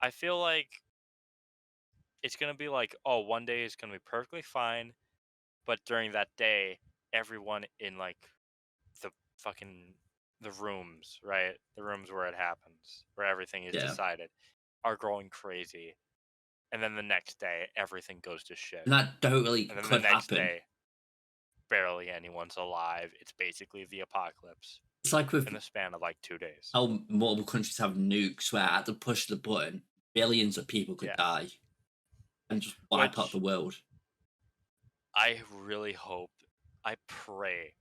I feel like it's gonna be like, oh, one day is gonna be perfectly fine, but during that day, everyone in like the fucking the rooms, right? The rooms where it happens, where everything is Yeah. decided, are going crazy. And then the next day, everything goes to shit. And that totally And then the could next happen. day, barely anyone's alive. It's basically the apocalypse It's like with in the span of like 2 days. how multiple countries have nukes where at the push of the button, billions of people could Yeah. die and just wipe out the Which world. I really hope, I pray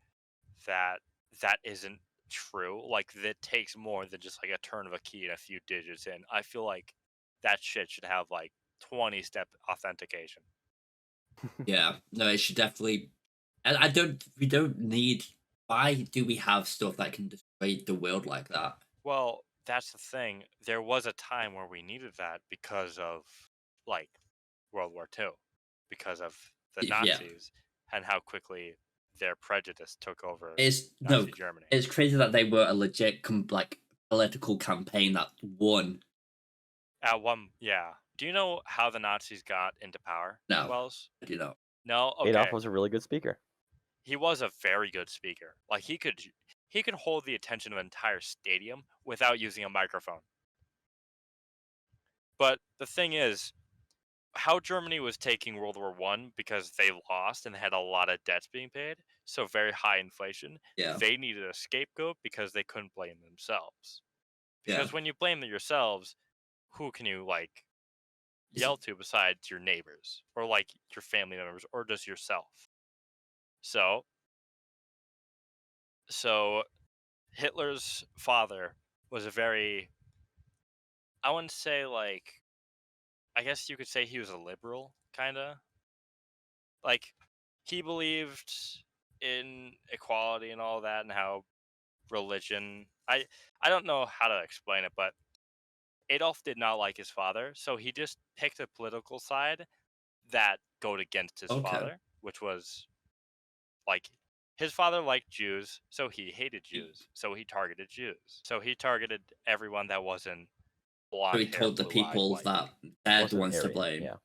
that that isn't true. Like, that takes more than just like a turn of a key and a few digits in. I feel like that shit should have like 20-step authentication. Yeah. No, it should definitely. And I don't. We don't need. Why do we have stuff that can destroy the world like that? Well, that's the thing. There was a time where we needed that because of like World War II, because of the Yeah. Nazis and how quickly their prejudice took over It's no. Nazi Germany. It's crazy that they were a legit like political campaign that won. At one, yeah. Do you know how the Nazis got into power, No, Wells? I do not. No? Adolf Okay. was a really good speaker. He was a very good speaker. Like, he could hold the attention of an entire stadium without using a microphone. But the thing is, how Germany was taking World War One because they lost and had a lot of debts being paid, so very high inflation. Yeah. They needed a scapegoat because they couldn't blame themselves. Yeah. Because when you blame yourselves, who can you like yell to besides your neighbors or like your family members or just yourself? So Hitler's father was a very, I wouldn't say like, I guess you could say he was a liberal kind of. Like, he believed in equality and all that and how religion, I don't know how to explain it, but Adolf did not like his father, so he just picked a political side that goes against his Okay. father, which was like, his father liked Jews, so he hated Jews, so he targeted Jews. So he targeted everyone that wasn't So blonde he hair, told the blue-eyed people white. that they're the Wasn't ones to Aryan, blame. yeah.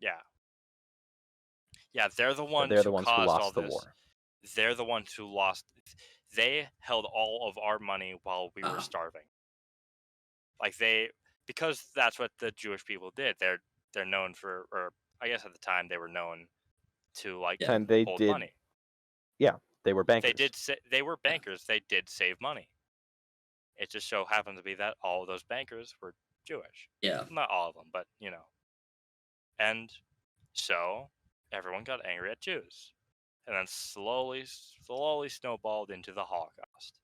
Yeah. Yeah, they're the ones They're who the ones who caused all lost the this. war. They're the ones who lost. They held all of our money while we were Ah. starving. Like, because that's what the Jewish people did. They're known for, or I guess at the time they were known to like Yeah. And they hold did. money. Yeah, they were bankers. They were bankers. They did save money. It just so happened to be that all of those bankers were Jewish. Yeah. Not all of them, but And so everyone got angry at Jews, and then slowly snowballed into the Holocaust.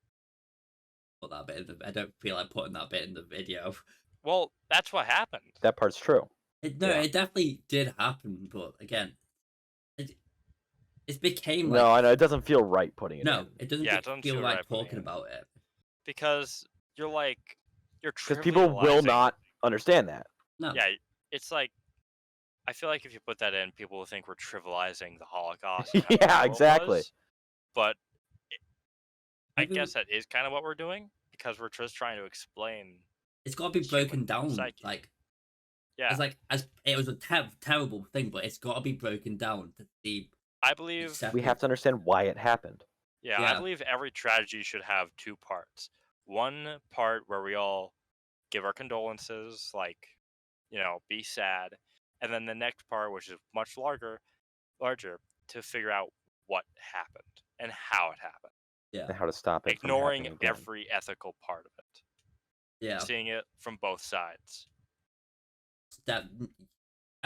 Put that bit in the, I don't feel like putting that bit in the video. Well, that's what happened. That part's true. It definitely did happen, but again, it became like No, I know it doesn't feel right putting it in. it doesn't Yeah, it doesn't feel feel like right putting talking it in. about it. Because you're Because people will trivializing. not understand that. No. Yeah, it's like, I feel like if you put that in, people will think we're trivializing the Holocaust. And how Yeah, terrible it exactly. was. But I Maybe guess that is kind of what we're doing, because we're just trying to explain. it's got to be broken human down. psyche. Like Yeah, it's like as it was a terrible thing, but it's got to be broken down to see. I believe. We have to understand why it happened. Yeah, I believe every tragedy should have two parts. One part where we all give our condolences, like, be sad, and then the next part, which is much larger, to figure out what happened and how it happened. Yeah. And how to stop it Ignoring from happening again. every ethical part of it. Yeah. Seeing it from both sides. That.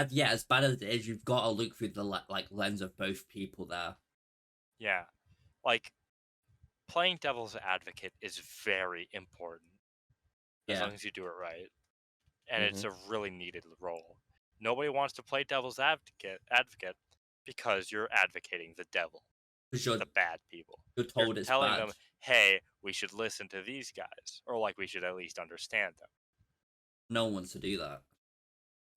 Yeah, as bad as it is, you've got to look through the lens of both people there. Yeah, like, playing devil's advocate is very important. As long as you do it right. And it's a really needed role. Nobody wants to play devil's advocate because you're advocating the devil. Because the bad people. You're told it's telling bad. them, hey, we should listen to these guys. Or, like, we should at least understand them. No one wants to do that.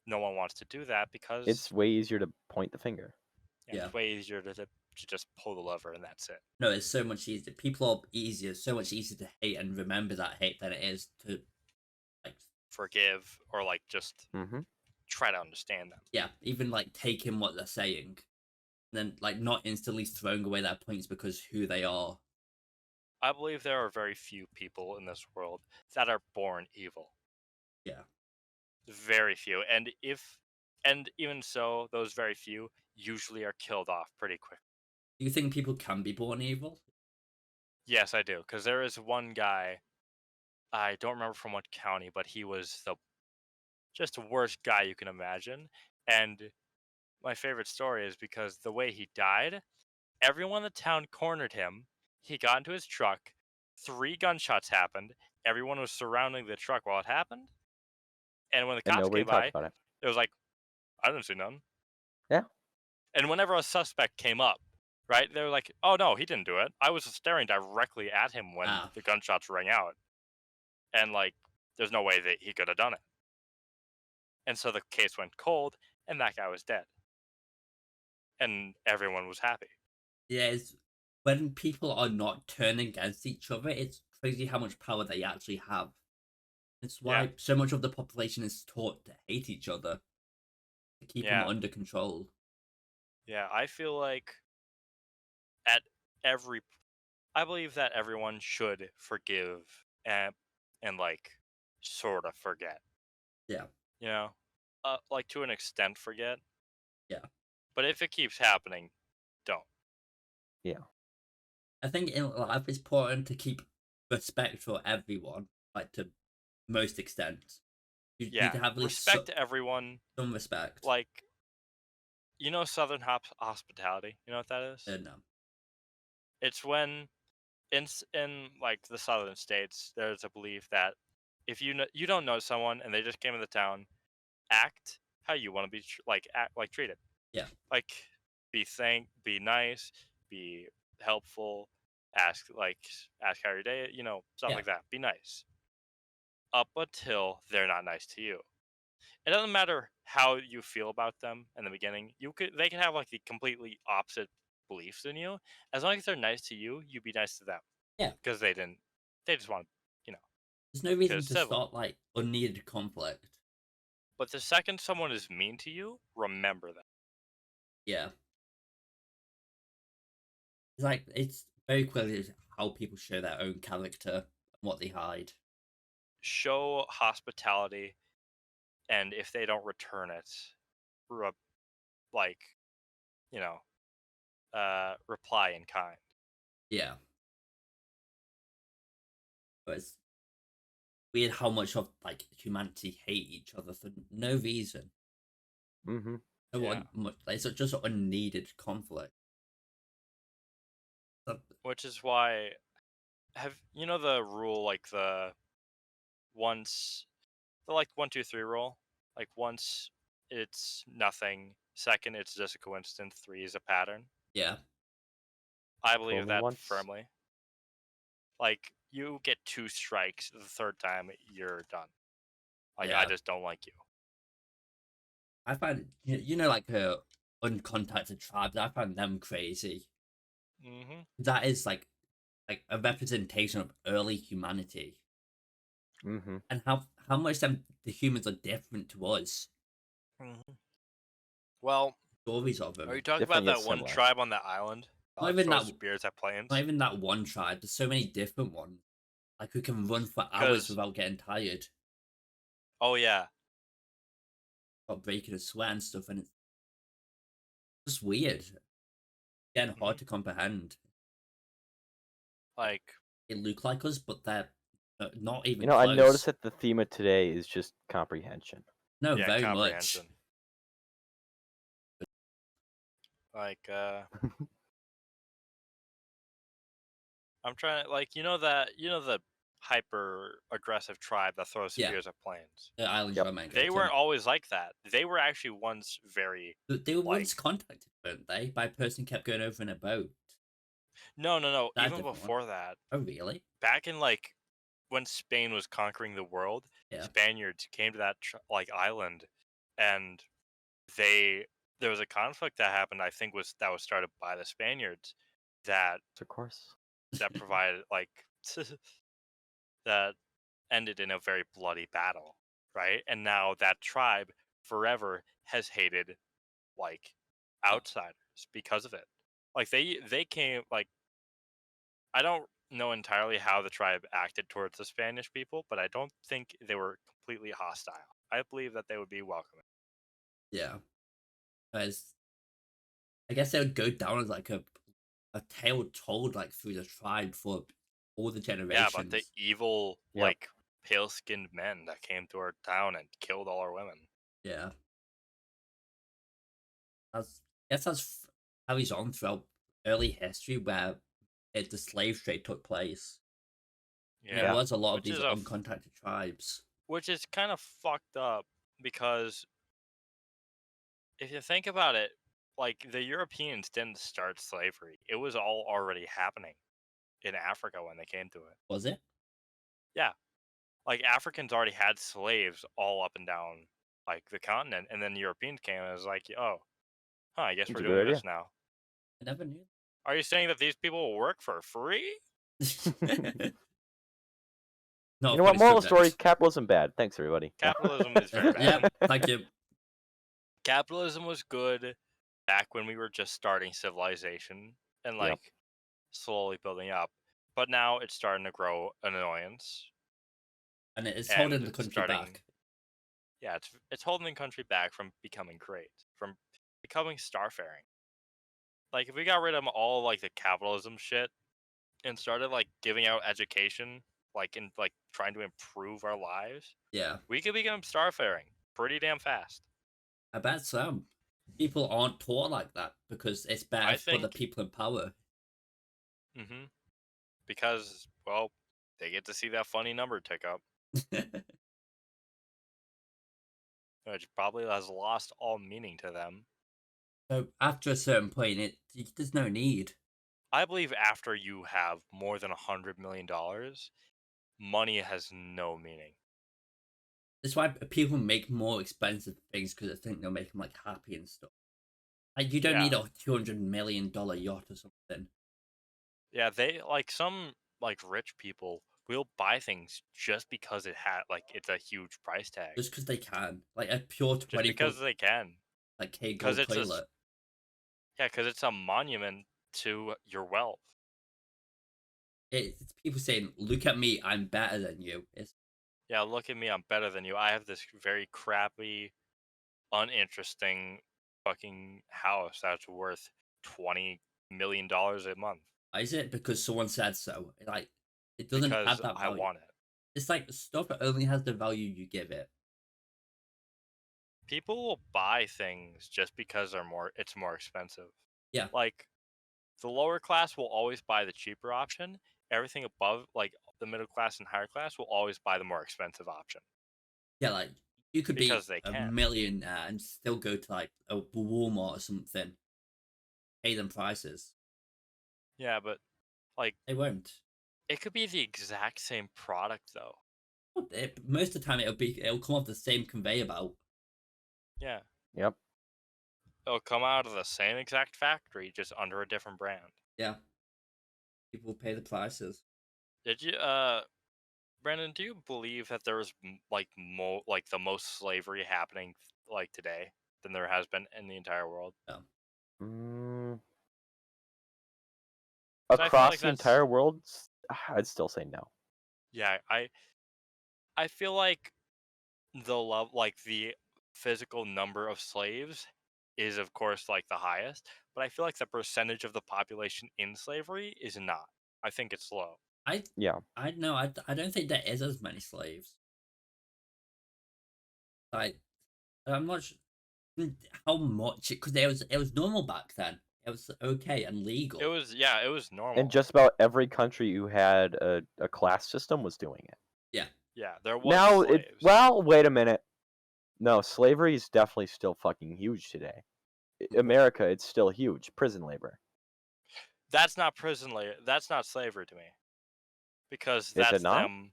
No one wants to do that because it's way easier to point the finger. Yeah. It's way easier to just pull the lever and that's it. No, it's so much easier. People are so much easier to hate and remember that hate than it is to forgive or like just Mm-hmm. try to understand them. Yeah, even like taking what they're saying, and then like not instantly throwing away their points because who they are. I believe there are very few people in this world that are born evil. Yeah. Very few. And even so, those very few usually are killed off pretty quick. Do you think people can be born evil? Yes, I do, because there is one guy, I don't remember from what county, but he was just the worst guy you can imagine. And my favorite story is because the way he died, everyone in the town cornered him. He got into his truck. 3 gunshots happened. Everyone was surrounding the truck while it happened. And when the And cops nobody came talked by, about it. it was like, I didn't see none. Yeah. And whenever a suspect came up, right, they were like, oh no, he didn't do it. I was staring directly at him when Ah. the gunshots rang out. And like, there's no way that he could have done it. And so the case went cold, and that guy was dead. And everyone was happy. Yeah, it's when people are not turning against each other, it's crazy how much power they actually have. It's why Yeah. so much of the population is taught to hate each other, to keep them Yeah. under control. Yeah, I feel like I believe that everyone should forgive and like sort of forget. Yeah. You know, like to an extent forget. Yeah. But if it keeps happening, don't. Yeah. I think in life it's important to keep respect for everyone, like to most extent. You need Yeah, to have at least respect everyone. some respect. Like, Southern hospitality. You know what that is? No. It's when in like the southern states, there's a belief that if you don't know someone and they just came into town, act how you want to be act like treated. Yeah. Like be nice, be helpful, ask how your day, stuff Yeah. like that. Be nice. Up until they're not nice to you. It doesn't matter how you feel about them in the beginning. They can have like the completely opposite beliefs than you. As long as they're nice to you, you be nice to them. Yeah. Because they just want to, There's no reason it's to civil. start like unneeded conflict. But the second someone is mean to you, remember that. Yeah. It's very clear how people show their own character and what they hide. Show hospitality, and if they don't return it, like, reply in kind. Yeah. But it's weird how much of like humanity hate each other for no reason. Mm-hmm. It's just unneeded conflict. Which is why, the rule, like the 1, 2, 3 rule? Like once it's nothing, second it's just a coincidence, 3 is a pattern. Yeah. I believe Only that once. firmly. Like, you get 2 strikes, the third time you're done. Like, Yeah. I just don't like you. I find like uncontacted tribes. I find them crazy. Mm-hmm. That is like a representation of early humanity, Mm-hmm. and how much the humans are different to us. Mm-hmm. Well, Stories of them. are you talking Different about yet that one similar. tribe on that island? Not even throws that- spears at planes? Not even that one tribe. There's so many different ones. Like who can run for hours without getting tired, Oh yeah. or breaking a sweat and stuff, and it's just weird. Getting hard to comprehend. Like, They look like us, but they're not even. I close. noticed that the theme of today is just comprehension. No, yeah, very much. comprehension. Like, I'm trying to, like, the hyper aggressive tribe that throws Yeah. spears at planes. The island Yep. tribe. They weren't always like that. They were actually once very. They were once contacted, weren't they? By a person kept going over in a boat. No. That Even different before that, Oh, really? back in like when Spain was conquering the world, Yeah. Spaniards came to that island, and there was a conflict that happened. I think that was started by the Spaniards that Of course. provided that ended in a very bloody battle. right? And now that tribe forever has hated like outsiders because of it. Like they came like I don't know entirely how the tribe acted towards the Spanish people, but I don't think they were completely hostile. I believe that they would be welcoming. Yeah. As I guess they would go down as like a tale told like through the tribe for all the Yeah, but the generations. evil Yep. like pale-skinned men that came to our town and killed all our women. Yeah. That's I guess that's carries on throughout early history where the slave trade took place. And there Yeah, was a lot of which these is uncontacted tribes. which is kind of fucked up because if you think about it, like the Europeans didn't start slavery. It was all already happening in Africa when they came to it. Was it? Yeah. Like Africans already had slaves all up and down like the continent, and then Europeans came and it was like, oh, I guess That's we're a doing good this now. I never knew. Are you saying that these people will work for free? Not You a know what? funny Moral subject. story: capitalism bad. Thanks, everybody. Capitalism is very bad. Yeah, thank you. Capitalism was good back when we were just starting civilization and Yep. like slowly building up, but now it's starting to grow an annoyance. And it's holding And the country starting, back. yeah, it's holding the country back from becoming great, from becoming starfaring. Like if we got rid of all like the capitalism shit and started like giving out education, like in like trying to improve our lives, Yeah, we could become starfaring pretty damn fast. I bet some people aren't taught like that because it's I better for the think, people in power. because well, they get to see that funny number tick up, which probably has lost all meaning to them. So after a certain point, there's no need. I believe after you have more than $100 million, money has no meaning. That's why people make more expensive things because they think they'll make them like happy and stuff. Like you don't Yeah. need a $200 million yacht or something. Yeah, they like some like rich people will buy things just because it had like it's a huge price tag. Just because they can, like a pure Just 24 because they can. like K Because gold it's a toilet. yeah, because it's a monument to your wealth. It's people saying, "Look at me, I'm better than you." It's Yeah, look at me, I'm better than you. I have this very crappy, uninteresting fucking house that's worth $20 million a month is it because someone said so? Like it doesn't because have that I value. want it. It's like stuff that only has the value you give it. People will buy things just because it's more expensive. Yeah, Like the lower class will always buy the cheaper option. Everything above like the middle class and higher class will always buy the more expensive option yeah. Like you could be because they a can. millionaire and still go to like a Walmart or something, pay them prices. Yeah, but like They won't. it could be the exact same product though. Most of the time, it'll come off the same conveyor belt. Yeah. Yep. It'll come out of the same exact factory just under a different brand. Yeah, people pay the prices. Did you Brandon, do you believe that there was like the most slavery happening like today than there has been in the entire world? Yeah. Mm, 'Cause I feel across like the that's entire world, I'd still say no. yeah, I feel like the physical number of slaves is of course like the highest, but I feel like the percentage of the population in slavery is not. I think it's low. Yeah. I know. I don't think there is as many slaves. Like I'm not sure how much because it was normal back then. It was okay and legal. It was normal. And just about every country who had a class system was doing it. Yeah. Yeah, there was Now slaves. well, wait a minute. No, slavery is definitely still fucking huge today. America, it's still huge. Prison labor. That's not prison labor. That's not slavery to me. Because Is that's it not? them.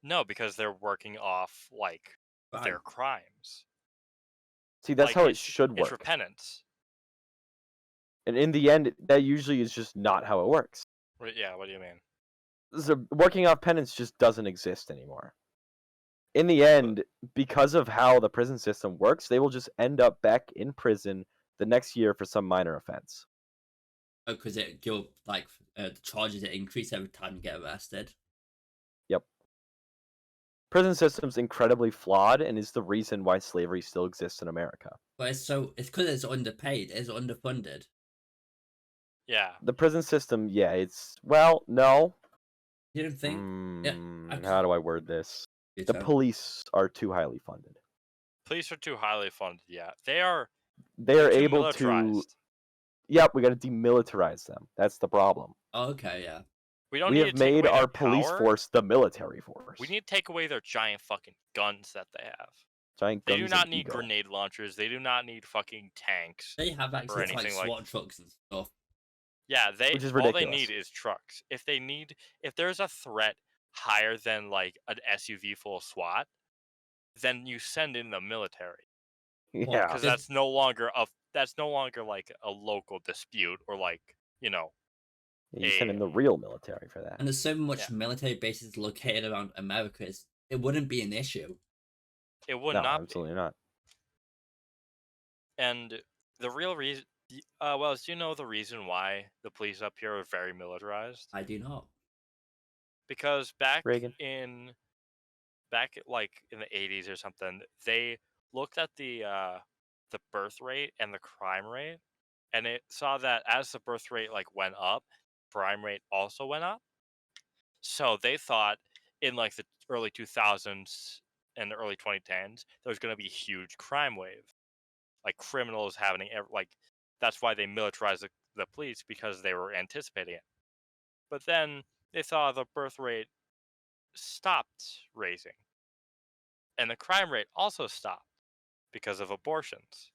No, because they're working off like their Fine. crimes. See, that's Like how it should it's work. repentance. And in the end, that usually is just not how it works. Yeah, what do you mean? So working off penance just doesn't exist anymore. in the end, because of how the prison system works, they will just end up back in prison the next year for some minor offense. Oh, because the charges increase every time you get arrested. Yep. Prison system's incredibly flawed and is the reason why slavery still exists in America. But it's because it's underpaid, it's underfunded. Yeah. The prison system, yeah, no. You don't think? How do I word this? The police are too highly funded. Police are too highly funded. Yeah, they are. They are too able to. militarized. Yep, we got to demilitarize them. That's the problem. Oh, okay, yeah. We don't We need have to take made away our their police power. force the military force. We need to take away their giant fucking guns that they have. Giant They guns do not and need ego. grenade launchers. They do not need fucking tanks. They have access to anything like- SWAT trucks and stuff. Yeah, Which is all they ridiculous. need is trucks. If there's a threat higher than like an SUV full of SWAT, then you send in the military. Yeah. Because that's no longer like a local dispute or like, you know. You send in the real military for that. And there's so much military bases located around America, it wouldn't be an issue. It would No, not absolutely not. And the real reason, do you know the reason why the police up here are very militarized? I do not. Because back Reagan. in like in the 80s or something, they looked at the birth rate and the crime rate, and it saw that as the birth rate like went up, crime rate also went up. So they thought in like the early 2000s and the early 2010s, there was going to be a huge crime wave. Like criminals happening, like that's why they militarized the police, because they were anticipating it. But then they saw the birth rate stopped raising, and the crime rate also stopped because of abortions,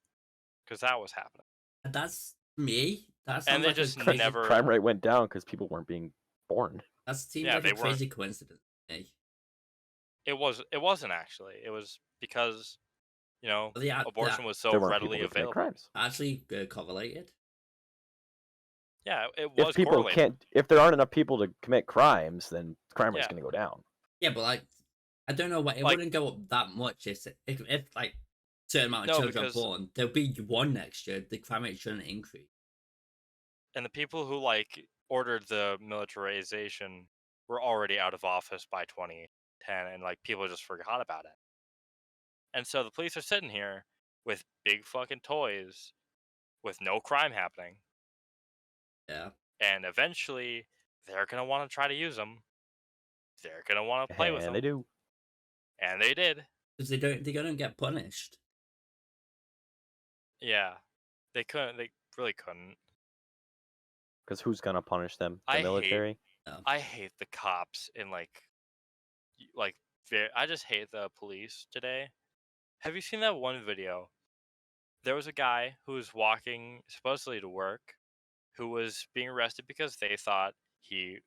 because that was happening. That's me. That sounds And they like just a crazy. never. Crime rate went down because people weren't being born. That seems Yeah, like they a crazy coincidence. It wasn't actually. It was because, you know, Well, yeah, abortion was so There weren't readily people to commit available. crimes. actually correlated. Yeah, it was If people correlated. if there aren't enough people to commit crimes, then crime rate's Yeah. going to go down. Yeah, but like, I don't know why it Like- wouldn't go up that much if like certain amount of No, children because- are born. There'll be one next year. The crime rate shouldn't increase. And the people who like ordered the militarization were already out of office by 2010, and like people just forgot about it. And so the police are sitting here with big fucking toys with no crime happening, Yeah. and eventually they're gonna want to try to use them. They're gonna want to play with them. And they do. And they did. Because they don't get punished. Yeah, they couldn't. They really couldn't. Because who's going to punish them? The I hate- military? I hate the cops in like I just hate the police today. Have you seen that one video? There was a guy who was walking supposedly to work, who was being arrested because they thought he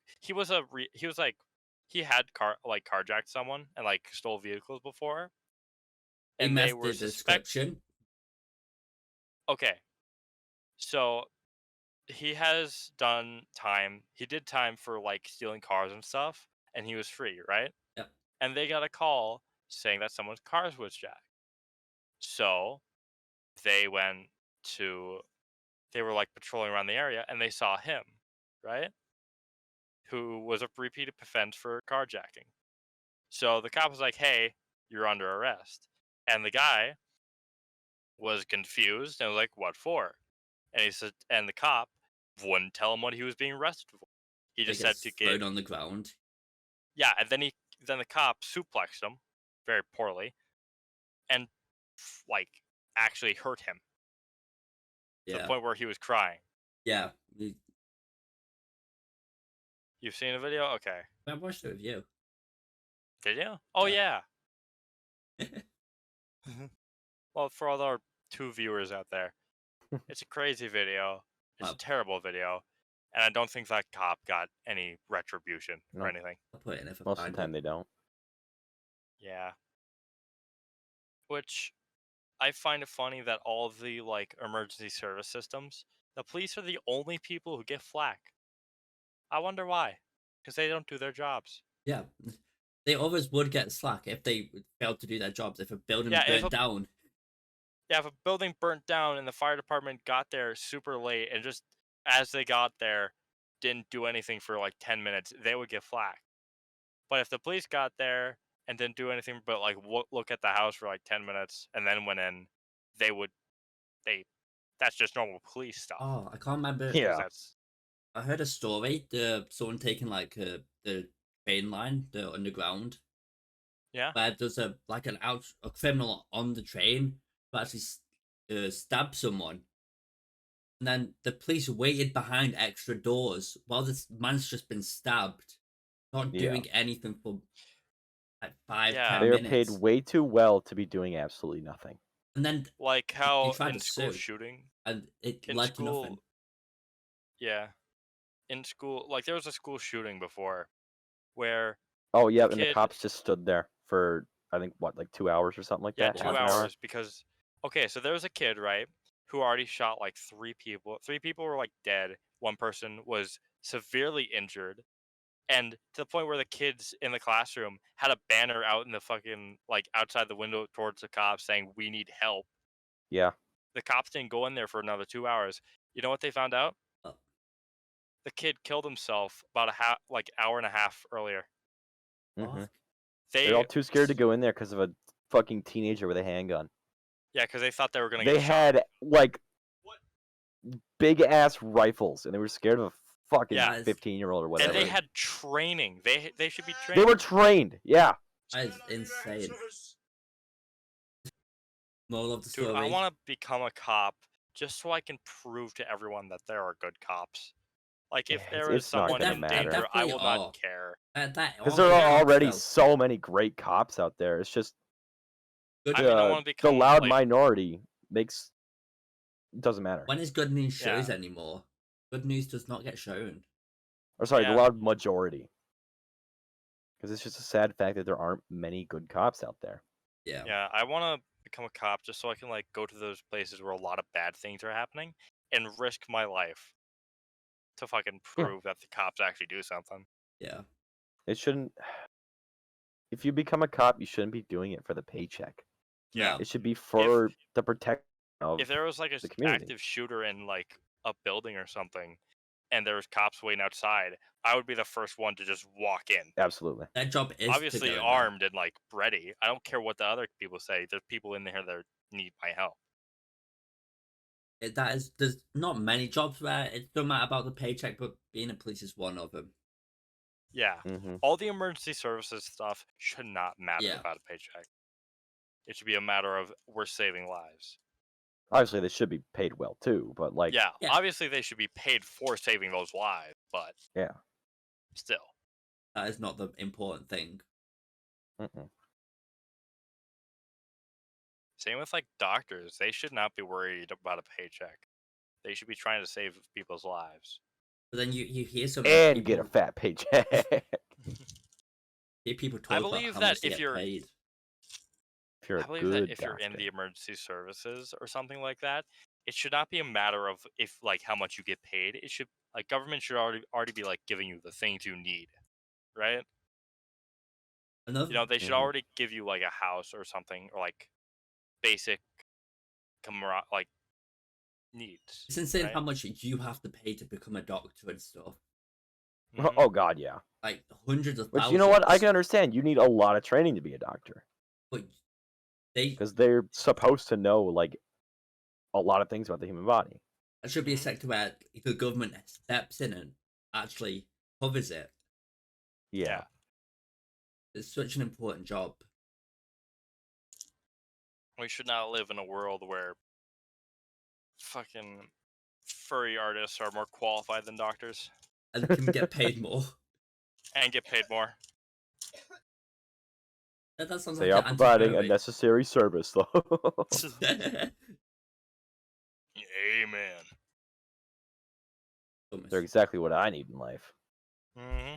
had carjacked someone and like stole vehicles before, They and messed they were the description. Okay, so he has done time. He did time for like stealing cars and stuff, and he was free, right? Yep. And they got a call saying that someone's car was jacked. So they went to, they were like patrolling around the area, and they saw him, right? Who was a repeat offense for carjacking. So the cop was like, "Hey, you're under arrest," and the guy was confused and was like, "What for?" And he said, and the cop wouldn't tell him what he was being arrested for. He just said to thrown get, on the ground. yeah, and then the cop suplexed him very poorly, and like actually hurt him to the Yeah. point where he was crying. Yeah. You've seen a video? Okay. I watched it with you. Did you? Oh Yeah. yeah. Well, for all our 2 viewers out there, it's a crazy video. It's a terrible video, and I don't think that cop got any retribution No. or anything. I'll put it in if I Most of find the time it. they don't. Yeah. Which I find it funny that all of the like emergency service systems, the police are the only people who get flack. I wonder why. Because they don't do their jobs. Yeah. they always would get slack if they failed to do their jobs. If a building Yeah, burnt down, if a building burnt down and the fire department got there super late and just as they got there didn't do anything for like 10 minutes, they would get flack. But if the police got there and didn't do anything but like look at the house for like 10 minutes and then went in, they would that's just normal police stuff. oh, I can't remember. Because Yeah. that's I heard a story. Someone taking like the train line, the underground, yeah. where there's a criminal on the train who actually stabbed someone, and then the police waited behind extra doors while this man's just been stabbed, not Yeah. doing anything for like 5, Yeah. 10 They are minutes. paid way too well to be doing absolutely nothing. And then Like how tried in to school sue. shooting, and it in led to school, nothing. yeah, in school, like there was a school shooting before where Oh yeah, the and the kid, cops just stood there for I think what, like 2 hours or something like yeah, that. two Half an hour. hours because, okay, so there was a kid, right, who already shot like 3 people. 3 people were like dead. One person was severely injured. And to the point where the kids in the classroom had a banner out in the fucking, like outside the window towards the cops saying, "We need help." Yeah. The cops didn't go in there for another 2 hours. You know what they found out? Oh. The kid killed himself about like hour and a half earlier. hmm Fuck. They're all They, too scared to go in there because of a fucking teenager with a handgun. yeah, because they thought they were gonna They get shot. had like big ass rifles, and they were scared of a fucking Yeah. 15-year-old or And whatever. they had training. They should be They trained. were trained. Yeah. That is insane. Moral of the Dude, story. I want to become a cop just so I can prove to everyone that there are good cops. Like, if Yeah, there is it's not someone gonna in matter. danger, I Definitely will are. not care. Because there are already so many great cops out there. It's just I mean, I want to the become loud like, minority doesn't matter. When is good news shows Yeah. anymore? Good news does not get shown. Or sorry, Yeah. the loud majority. Because it's just a sad fact that there aren't many good cops out there. Yeah. yeah, I want to become a cop just so I can like go to those places where a lot of bad things are happening and risk my life to fucking prove that the cops actually do something. Yeah. It shouldn't. If you become a cop, you shouldn't be doing it for the paycheck. Yeah. No. It should be for the protection of. If there was like an the community. active shooter in like a building or something, and there was cops waiting outside, I would be the first one to just walk in. Absolutely. That job is Obviously to go armed and like ready. I don't care what the other people say. There's people in there that need my help. There's not many jobs where it doesn't matter about the paycheck, but being a police is one of them. Yeah. Mm-hmm. All the emergency services stuff should not matter Yeah. about a paycheck. It should be a matter of we're saving lives. Obviously, they should be paid well too, but like, Yeah, Yeah. obviously they should be paid for saving those lives, but yeah. still. That is not the important thing. Mm-mm. Same with like doctors. They should not be worried about a paycheck. They should be trying to save people's lives. But then you hear some And people, get a fat paycheck. hear people talk I about believe how that much they if get you're paid. If you're a I believe good that if you're in doctor. the emergency services or something like that, it should not be a matter of if like how much you get paid. It should like government should already be like giving you the things you need, right? Another, You know, they should Mhm. already give you like a house or something or like basic like needs. it's insane right? how much you have to pay to become a doctor and stuff. Mhm. Oh god, yeah. Like hundreds of Which thousands. you know what? I can understand. You need a lot of training to be a doctor But they because they're supposed to know like a lot of things about the human body. It should be a Mhm. sector where the government steps in and actually covers it. Yeah. It's such an important job. We should not live in a world where fucking furry artists are more qualified than doctors And can get paid more. and get paid more. That sounds They like are an providing a anti-furry. necessary service, though. Amen. They're exactly what I need in life. Mm-hmm.